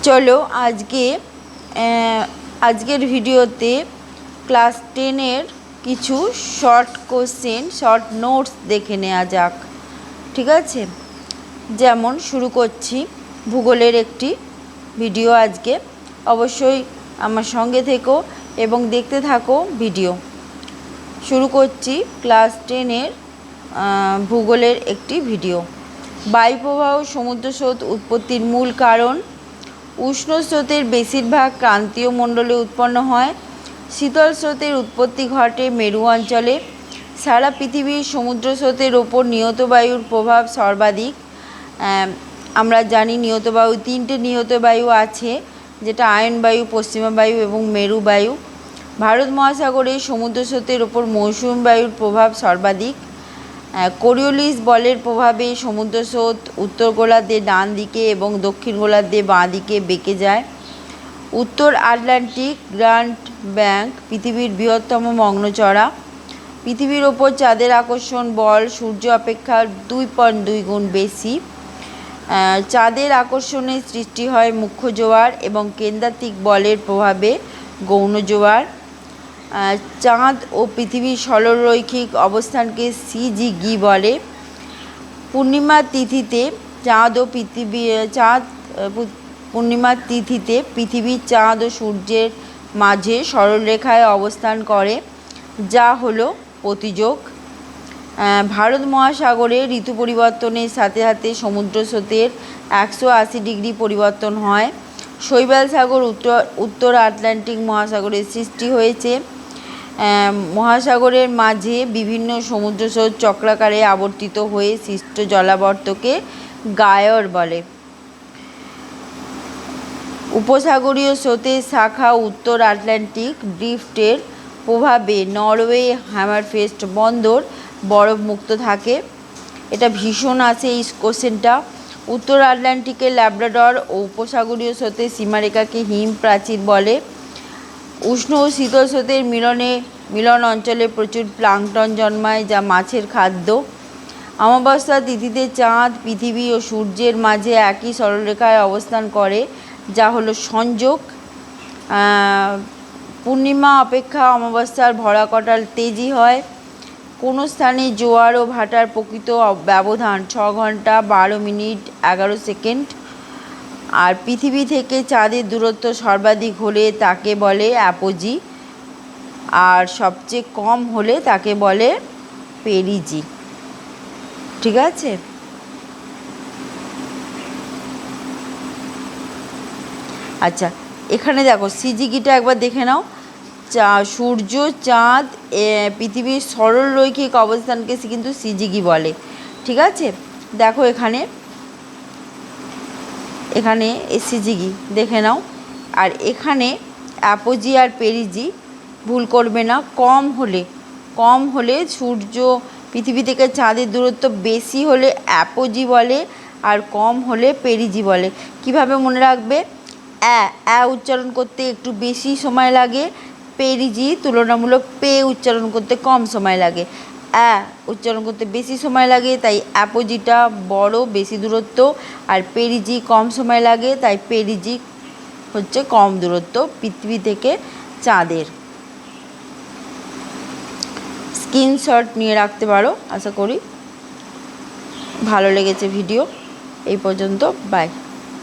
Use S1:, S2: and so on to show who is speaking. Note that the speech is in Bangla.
S1: চলো আজকের ভিডিওতে ক্লাস 10-এর কিছু শর্ট কোশ্চেন, শর্ট নোটস দেখে নেওয়া যাক। ঠিক আছে, যেমন শুরু করছি ভূগোলের একটি ভিডিও। আজকে অবশ্যই আমার সঙ্গে থেকো এবং দেখতে থাকো ভিডিও। শুরু করছি ক্লাস 10-এর ভূগোলের একটি ভিডিও। বায়ুপ্রবাহ সমুদ্র স্রোত উৎপত্তির মূল কারণ। উষ্ণ স্রোতের বেশিরভাগ ক্রান্তীয় মণ্ডলে উৎপন্ন হয়। শীতল স্রোতের উৎপত্তি ঘটে মেরু অঞ্চলে। সারা পৃথিবীর সমুদ্র স্রোতের ওপর নিয়ত বায়ুর প্রভাব সর্বাধিক। আমরা জানি নিয়ত বায়ু, 3টে নিয়ত বায়ু আছে, যেটা আয়ন বায়ু, পশ্চিমা বায়ু এবং মেরু বায়ু। ভারত মহাসাগরে সমুদ্র স্রোতের ওপর মৌসুমী বায়ুর প্রভাব সর্বাধিক। কোরিওলিস বলের প্রভাবে সমুদ্র স্রোত উত্তর গোলার্ধে ডান দিকে এবং দক্ষিণ গোলার্ধে বাঁ দিকে বেঁকে যায়। উত্তর আটলান্টিক গ্র্যান্ড ব্যাঙ্ক পৃথিবীর বৃহত্তম মগ্নচড়া। পৃথিবীর ওপর চাঁদের আকর্ষণ বল সূর্য অপেক্ষা 2.2 গুণ বেশি। চাঁদের আকর্ষণে সৃষ্টি হয় মুখ্য জোয়ার এবং কেন্দ্রাতিক বলের প্রভাবে গৌণ জোয়ার। চাঁদ ও পৃথিবীর সরলরৈখিক অবস্থানকে সিজিগি বলে। পূর্ণিমার তিথিতে পূর্ণিমার তিথিতে পৃথিবী চাঁদ ও সূর্যের মাঝে সরলরেখায় অবস্থান করে, যা হলো প্রতিযোগ। ভারত মহাসাগরে ঋতু পরিবর্তনের সাথে সাথে সমুদ্র স্রোতের 180 ডিগ্রি পরিবর্তন হয়। শৈবাল সাগর উত্তর আটলান্টিক মহাসাগরের সৃষ্টি হয়েছে। মহাসাগরের মাঝে বিভিন্ন সমুদ্র স্রোত চক্রাকারে আবর্তিত হয়ে সৃষ্ট জলাবর্তকে গায়র বলে। উপসাগরীয় স্রোতের শাখা উত্তর আটলান্টিক ড্রিফটের প্রভাবে নরওয়ে হ্যামারফেস্ট বন্দর বরফমুক্ত থাকে। এটা ভীষণ আছে এই কোশ্চেনটা। উত্তর আটলান্টিকের ল্যাব্রাডর ও উপসাগরীয় স্রোতের সীমারেখাকে হিম প্রাচীর বলে। উষ্ণ ও শীতল স্রোতের মিলন অঞ্চলে প্রচুর প্লাঙ্কটন জন্মায়, যা মাছের খাদ্য। অমাবস্যা তিথিতে চাঁদ পৃথিবী ও সূর্যের মাঝে একই সরলরেখায় অবস্থান করে, যা হলো সংযোগ। পূর্ণিমা অপেক্ষা অমাবস্যার ভরাকটাল তেজি হয়। কোনো স্থানে জোয়ার ও ভাটার প্রকৃত ব্যবধান 6 ঘন্টা 12 মিনিট 11 সেকেন্ড। আর পৃথিবী থেকে চাঁদের দূরত্ব সর্বাধিক হলে তাকে বলে অ্যাপোজি, আর সবচেয়ে কম হলে তাকে বলে পেরিজি। ঠিক আছে, আচ্ছা এখানে দেখো সিজিগিটা একবার দেখে নাও। সূর্য, চাঁদ, পৃথিবীর সরলরৈখিক অবস্থানকে কিন্তু সিজিগি বলে। ঠিক আছে, দেখো এখানে সিজিগি দেখে নাও। আর এখানে অ্যাপোজি আর পেরিজি ভুল করবে না। কম হলে সূর্য পৃথিবী থেকে চাঁদের দূরত্ব বেশি হলে অ্যাপোজি বলে, আর কম হলে পেরিজি বলে। কিভাবে মনে রাখবে? উচ্চারণ করতে একটু বেশি সময় লাগে, পেরিজি তুলনামূলক উচ্চারণ করতে কম সময় লাগে। উচ্চারণ করতে বেশি সময় লাগে, তাই অ্যাপোজিটা বড়, বেশি দূরত্ব, আর পেরিজি কম সময় লাগে, তাই পেরিজি হচ্ছে কম দূরত্ব পৃথিবী থেকে চাঁদের। স্ক্রিনশট নিয়ে রাখতে পারো। আশা করি ভালো লেগেছে ভিডিও। এই পর্যন্ত, বাই।